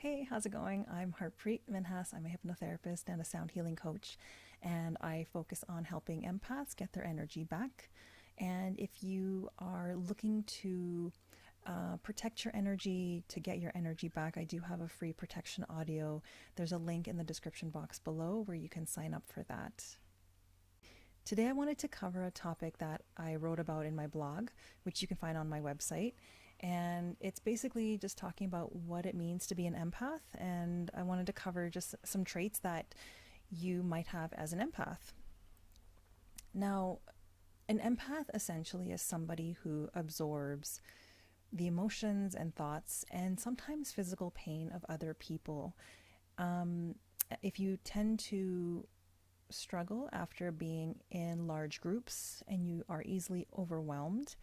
Hey, how's it going? I'm Harpreet Minhas. I'm a hypnotherapist and a sound healing coach, and I focus on helping empaths get their energy back. And if you are looking to protect your energy, to get your energy back, I do have a free protection audio. There's a link in the description box below where you can sign up for that. Today, I wanted to cover a topic that I wrote about in my blog, which you can find on my website. And it's basically just talking about what it means to be an empath. And I wanted to cover just some traits that you might have as an empath. Now, an empath essentially is somebody who absorbs the emotions and thoughts and sometimes physical pain of other people. Um, if you tend to struggle after being in large groups and you are easily overwhelmed,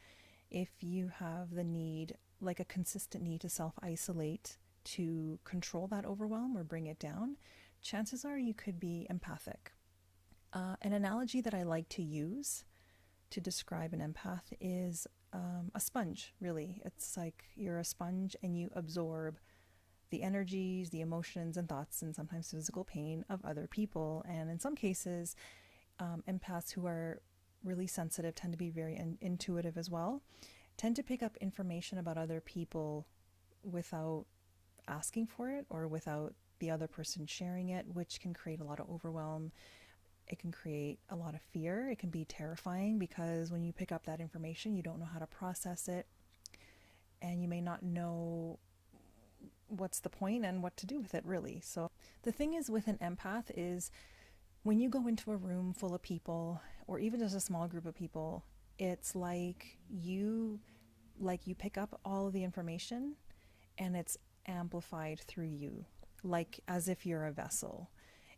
if you have the need, like a consistent need to self isolate to control that overwhelm or bring it down, chances are you could be empathic. An analogy that I like to use to describe an empath is a sponge, really. It's like you're a sponge and you absorb the energies, the emotions, and thoughts, and sometimes physical pain of other people. And in some cases, empaths who are really sensitive tend to be very intuitive as well, tend to pick up information about other people without asking for it or without the other person sharing it, which can create a lot of overwhelm. It can create a lot of fear. It can be terrifying because when you pick up that information, you don't know how to process it and you may not know what's the point and what to do with it, really. So the thing is with an empath is when you go into a room full of people or even just a small group of people, it's like you pick up all of the information and it's amplified through you, like as if you're a vessel.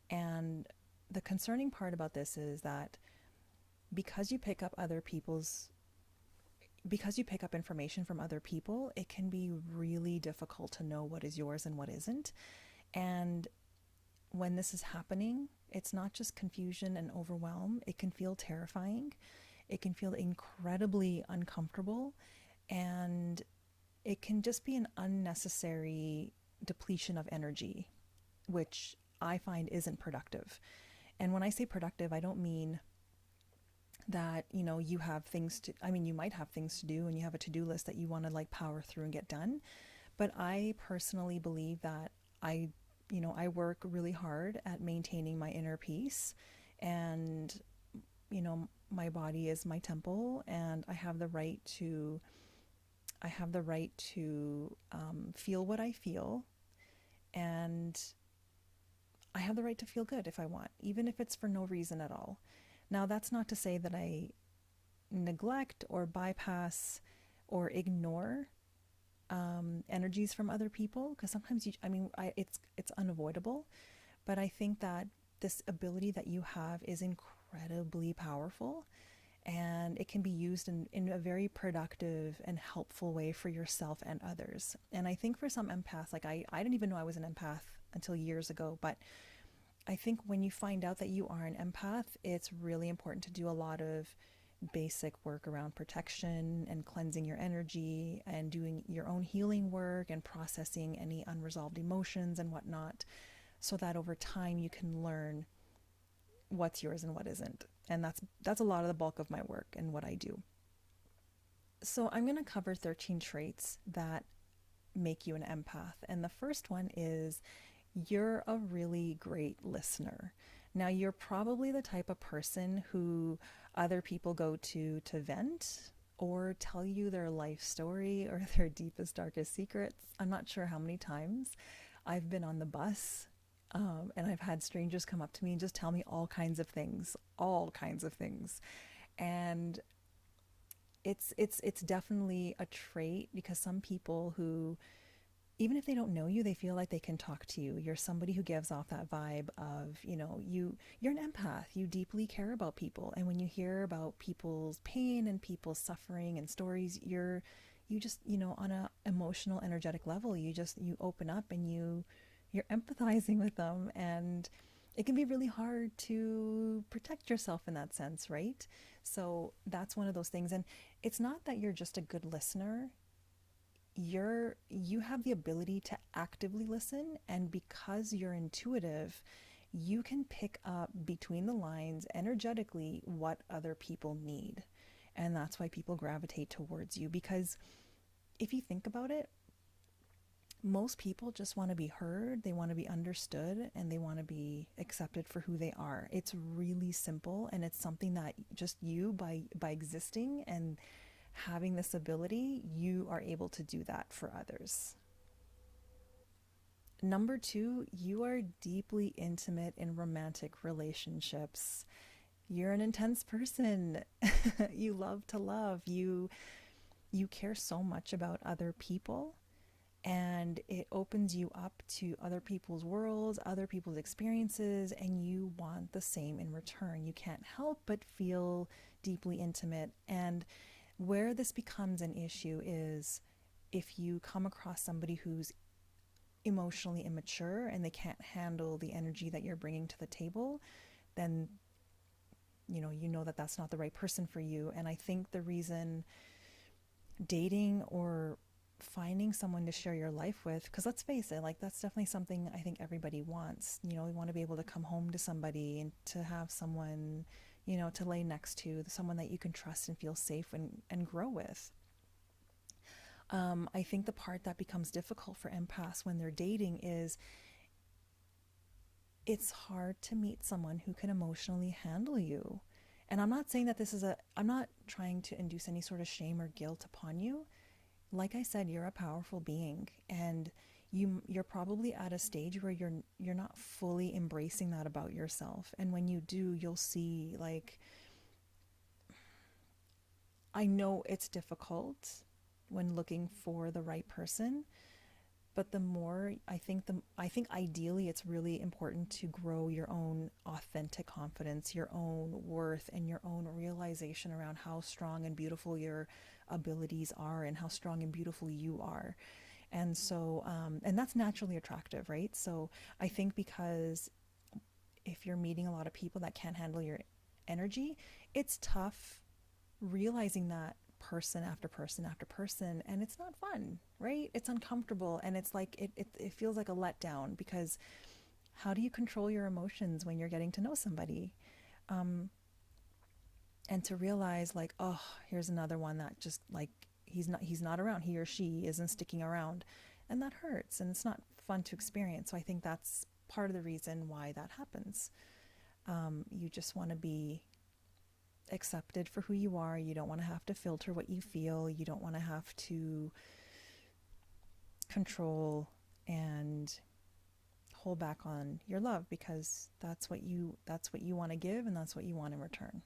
And the concerning part about this is that because you pick up other people's because you pick up information from other people, it can be really difficult to know what is yours and what isn't. And when this is happening, it's not just confusion and overwhelm. It can feel terrifying. It can feel incredibly uncomfortable. And it can just be an unnecessary depletion of energy, which I find isn't productive. And when I say productive, I don't mean that, you have things to, I mean, you might have things to do and you have a to do list that you want to like power through and get done. But I personally believe that I work really hard at maintaining my inner peace. And, my body is my temple and I have the right to feel what I feel, and I have the right to feel good if I want, even if it's for no reason at all. Now, that's not to say that I neglect or bypass or ignore energies from other people, because sometimes it's unavoidable. But I think that this ability that you have is incredibly powerful, and it can be used in a very productive and helpful way for yourself and others. And I think for some empaths, like I didn't even know I was an empath until years ago, but I think when you find out that you are an empath, it's really important to do a lot of basic work around protection and cleansing your energy and doing your own healing work and processing any unresolved emotions and whatnot, so that over time you can learn what's yours and what isn't. And that's a lot of the bulk of my work and what I do. So I'm going to cover 13 traits that make you an empath. And the first one is you're a really great listener. Now, you're probably the type of person who other people go to vent or tell you their life story or their deepest, darkest secrets. I'm not sure how many times I've been on the bus, and I've had strangers come up to me and just tell me all kinds of things, all kinds of things. And it's definitely a trait, because some people who, even if they don't know you, they feel like they can talk to you. You're somebody who gives off that vibe of, you're an empath. You deeply care about people. And when you hear about people's pain and people's suffering and stories, you just, on a emotional, energetic level, you open up and you're empathizing with them. And it can be really hard to protect yourself in that sense, right? So that's one of those things. And it's not that you're just a good listener. you have the ability to actively listen, and because you're intuitive, you can pick up between the lines energetically what other people need. And that's why people gravitate towards you, because if you think about it, most people just want to be heard, they want to be understood, and they want to be accepted for who they are. It's really simple, and it's something that just you, by existing and having this ability, you are able to do that for others. Number two, you are deeply intimate in romantic relationships. You're an intense person. You love to love. You care so much about other people, and it opens you up to other people's worlds, other people's experiences, and you want the same in return. You can't help but feel deeply intimate. And where this becomes an issue is if you come across somebody who's emotionally immature and they can't handle the energy that you're bringing to the table, then you know that that's not the right person for you. And I think the reason dating or finding someone to share your life with, because let's face it, like that's definitely something I think everybody wants. We want to be able to come home to somebody and to have someone, to lay next to, someone that you can trust and feel safe and grow with. I think the part that becomes difficult for empaths when they're dating is it's hard to meet someone who can emotionally handle you. And I'm not saying that I'm not trying to induce any sort of shame or guilt upon you. Like I said, you're a powerful being, and you're probably at a stage where you're not fully embracing that about yourself. And when you do, you'll see, like, I know it's difficult when looking for the right person, but the more I think ideally it's really important to grow your own authentic confidence, your own worth, and your own realization around how strong and beautiful your abilities are and how strong and beautiful you are. And so and that's naturally attractive, right? So I think because if you're meeting a lot of people that can't handle your energy, it's tough realizing that person after person after person, and it's not fun, right? It's uncomfortable, and it's like it feels like a letdown, because how do you control your emotions when you're getting to know somebody? um and to realize, like, oh, here's another one that just, like, he's not around, he or she isn't sticking around, and that hurts, and it's not fun to experience. So I think that's part of the reason why that happens. You just want to be accepted for who you are. You don't want to have to filter what you feel. You don't want to have to control and hold back on your love, because that's what you want to give, and that's what you want in return.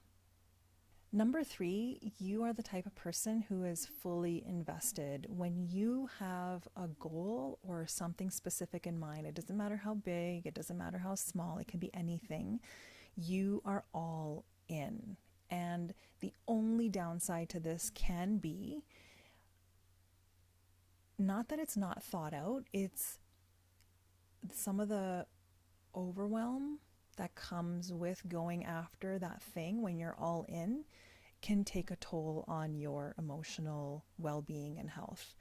Number three, you are the type of person who is fully invested. When you have a goal or something specific in mind, it doesn't matter how big, it doesn't matter how small, it can be anything, you are all in. And the only downside to this can be not that it's not thought out, it's some of the overwhelm that comes with going after that thing when you're all in can take a toll on your emotional well-being and health.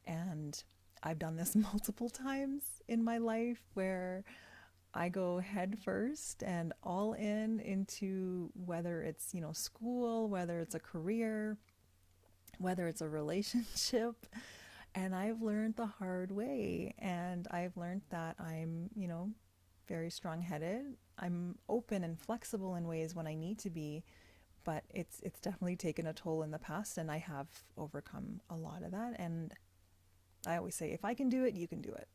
And I've done this multiple times in my life where I go head first and all in into whether it's, school, whether it's a career, whether it's a relationship. And I've learned the hard way. And I've learned that I'm, very strong headed. I'm open and flexible in ways when I need to be, but it's definitely taken a toll in the past, and I have overcome a lot of that. And I always say, if I can do it, you can do it.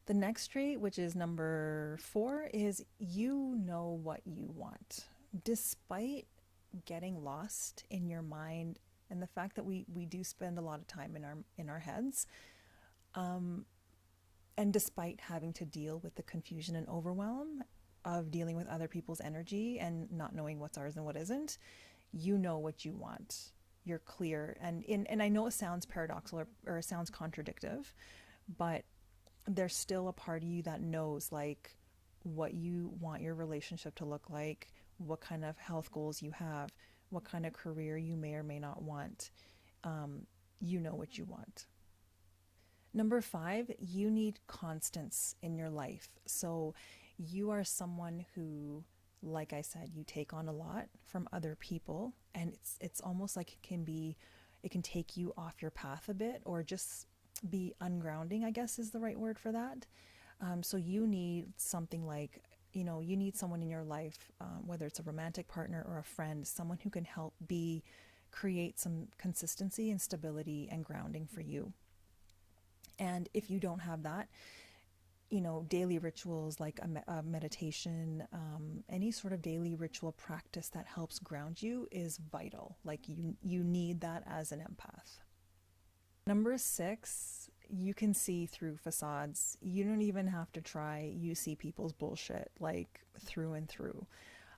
The next trait, which is number four, is you know what you want. Despite getting lost in your mind, and the fact that we do spend a lot of time in our heads, um, and despite having to deal with the confusion and overwhelm of dealing with other people's energy and not knowing what's ours and what isn't, you know what you want. You're clear, and I know it sounds paradoxical, or it sounds contradictive, but there's still a part of you that knows, like, what you want your relationship to look like, what kind of health goals you have, what kind of career you may or may not want. you know what you want. Number five, you need constance in your life. So you are someone who, like I said, you take on a lot from other people, and it's almost like it can take you off your path a bit, or just be ungrounding, I guess is the right word for that. So you need something like, you need someone in your life, whether it's a romantic partner or a friend, someone who can help create some consistency and stability and grounding for you. And if you don't have that, daily rituals like a meditation, any sort of daily ritual practice that helps ground you is vital. Like you need that as an empath. Number six, you can see through facades. You don't even have to try. You see people's bullshit like through and through.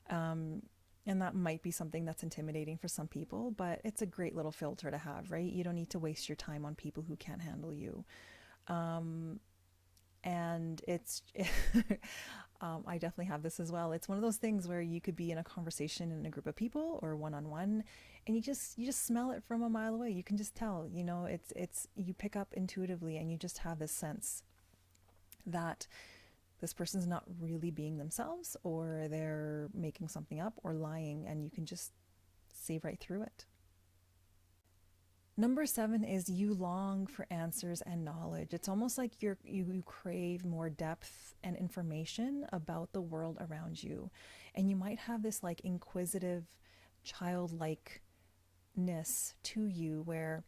Um, and that might be something that's intimidating for some people, but it's a great little filter to have, right? You don't need to waste your time on people who can't handle you. Um, and it's I definitely have this as well. It's one of those things where you could be in a conversation in a group of people or one on one, and you just smell it from a mile away. You can just tell, it's you pick up intuitively, and you just have this sense that this person's not really being themselves, or they're making something up or lying, and you can just see right through it. Number seven is you long for answers and knowledge. It's almost like you crave more depth and information about the world around you. And you might have this like inquisitive, childlikeness to you where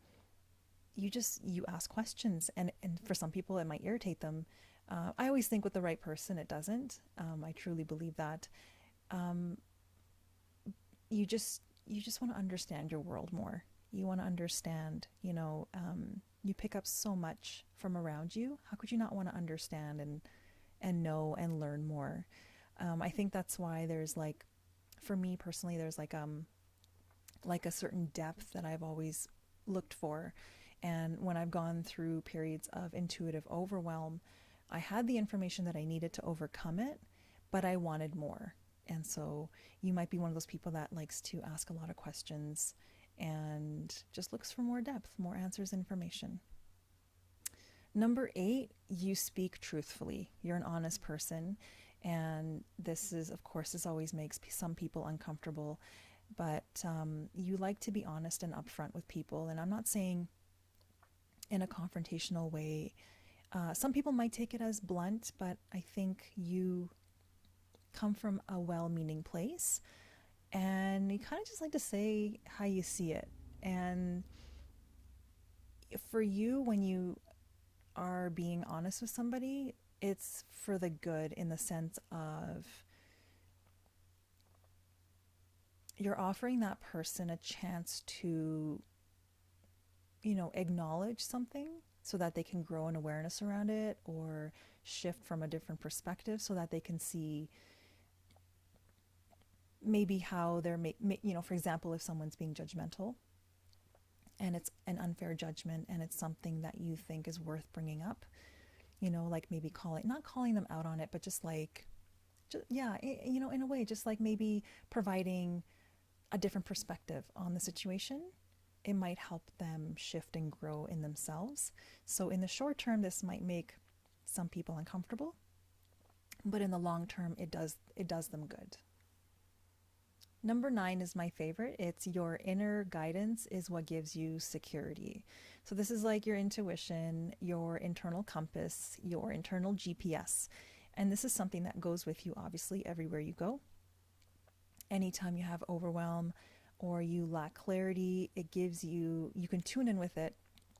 you ask questions, and for some people it might irritate them. I always think with the right person it doesn't. I truly believe that. Um, you just want to understand your world more. You want to understand, you pick up so much from around you. How could you not want to understand and know and learn more? I think that's why there's like, for me personally, there's like a certain depth that I've always looked for. And when I've gone through periods of intuitive overwhelm, I had the information that I needed to overcome it, but I wanted more. And so you might be one of those people that likes to ask a lot of questions and just looks for more depth, more answers, information. Number eight, you speak truthfully. You're an honest person. And this is, of course, this always makes some people uncomfortable, but you like to be honest and upfront with people. And I'm not saying in a confrontational way. Some people might take it as blunt, but I think you come from a well meaning place, and you kind of just like to say how you see it. And for you, when you are being honest with somebody, it's for the good, in the sense of you're offering that person a chance to, acknowledge something so that they can grow an awareness around it, or shift from a different perspective so that they can see maybe how they're, for example, if someone's being judgmental and it's an unfair judgment and it's something that you think is worth bringing up, like maybe not calling them out on it, but just like, yeah, in a way, just like maybe providing a different perspective on the situation. It might help them shift and grow in themselves. So in the short term, this might make some people uncomfortable, but in the long term, it does them good. Number nine is my favorite. It's your inner guidance is what gives you security. So this is like your intuition, your internal compass, your internal GPS. And this is something that goes with you, obviously, everywhere you go. Anytime you have overwhelm or you lack clarity, you can tune in with it,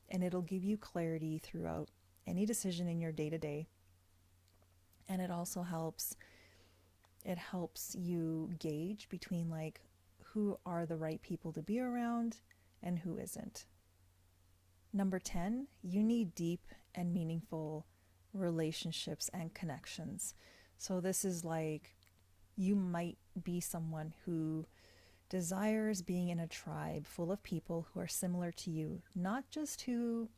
and it'll give you clarity throughout any decision in your day to day. And it helps you gauge between like who are the right people to be around and who isn't. Number 10, you need deep and meaningful relationships and connections. So this is like, you might be someone who desires being in a tribe full of people who are similar to you, not just who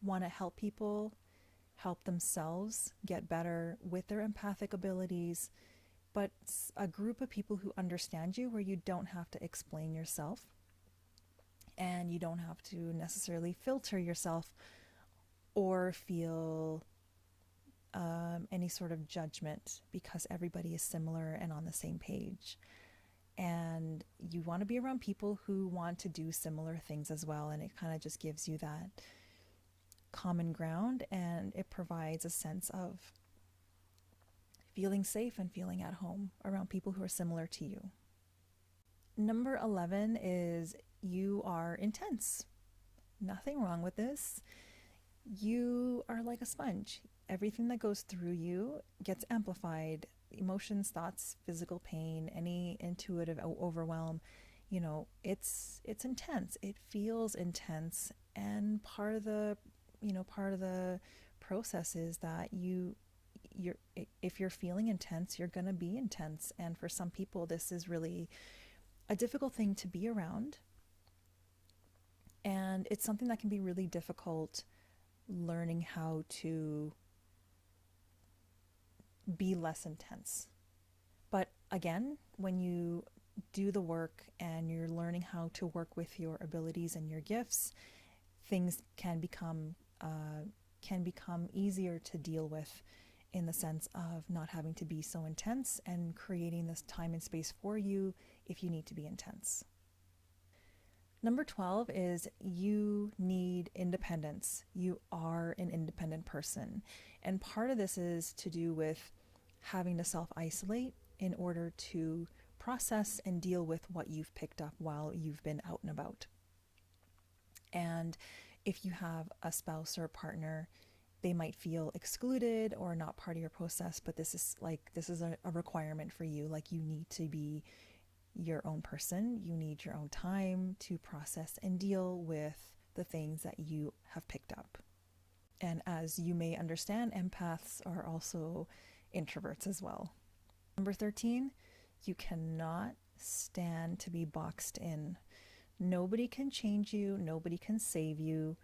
want to help people help themselves get better with their empathic abilities, but a group of people who understand you, where you don't have to explain yourself, And you don't have to necessarily filter yourself or feel any sort of judgment because everybody is similar and on the same page. And you want to be around people who want to do similar things as well. And it kind of just gives you that common ground, and it provides a sense of feeling safe and feeling at home around people who are similar to you. Number 11 is you are intense. Nothing wrong with this. You are like a sponge. Everything that goes through you gets amplified. Emotions, thoughts, physical pain, any intuitive overwhelm, it's intense. It feels intense, and part of the process is that if you're feeling intense, you're going to be intense. And for some people, this is really a difficult thing to be around. And it's something that can be really difficult learning how to be less intense. But again, when you do the work and you're learning how to work with your abilities and your gifts, things can become easier to deal with, in the sense of not having to be so intense and creating this time and space for you if you need to be intense. Number 12 is you need independence. You are an independent person. And part of this is to do with having to self-isolate in order to process and deal with what you've picked up while you've been out and about. And if you have a spouse or a partner, they might feel excluded or not part of your process, but this is a requirement for you. Like, you need to be your own person. You need your own time to process and deal with the things that you have picked up. And as you may understand, empaths are also introverts as well. Number 13, you cannot stand to be boxed in. Nobody can change you. Nobody can save you.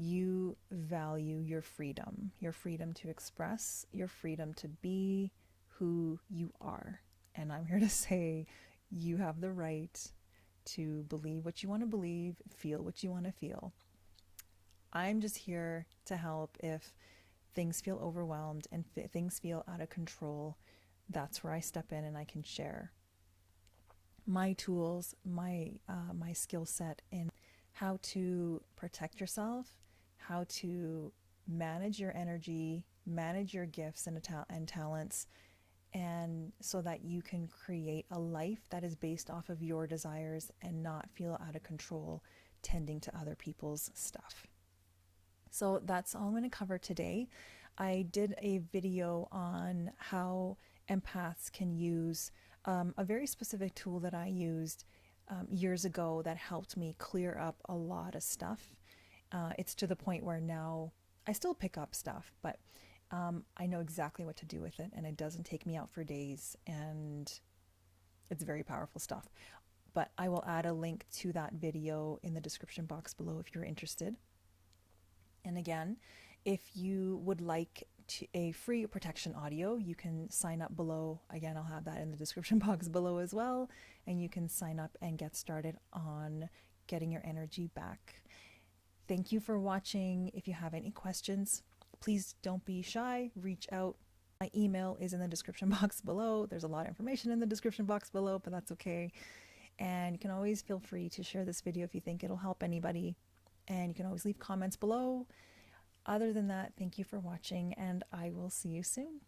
You value your freedom to express, your freedom to be who you are. And I'm here to say you have the right to believe what you want to believe, feel what you want to feel. I'm just here to help if things feel overwhelmed and things feel out of control. That's where I step in and I can share my tools, my skill set in how to protect yourself, how to manage your energy, manage your gifts and talents, and so that you can create a life that is based off of your desires and not feel out of control tending to other people's stuff. So that's all I'm going to cover today. I did a video on how empaths can use a very specific tool that I used years ago that helped me clear up a lot of stuff. It's to the point where now I still pick up stuff, but I know exactly what to do with it, and it doesn't take me out for days, and it's very powerful stuff. But I will add a link to that video in the description box below if you're interested. And again, if you would like a free protection audio, you can sign up below. Again, I'll have that in the description box below as well, and you can sign up and get started on getting your energy back. Thank you for watching. If you have any questions, please don't be shy. Reach out. My email is in the description box below. There's a lot of information in the description box below, but that's okay. And you can always feel free to share this video if you think it'll help anybody. And you can always leave comments below. Other than that, thank you for watching, and I will see you soon.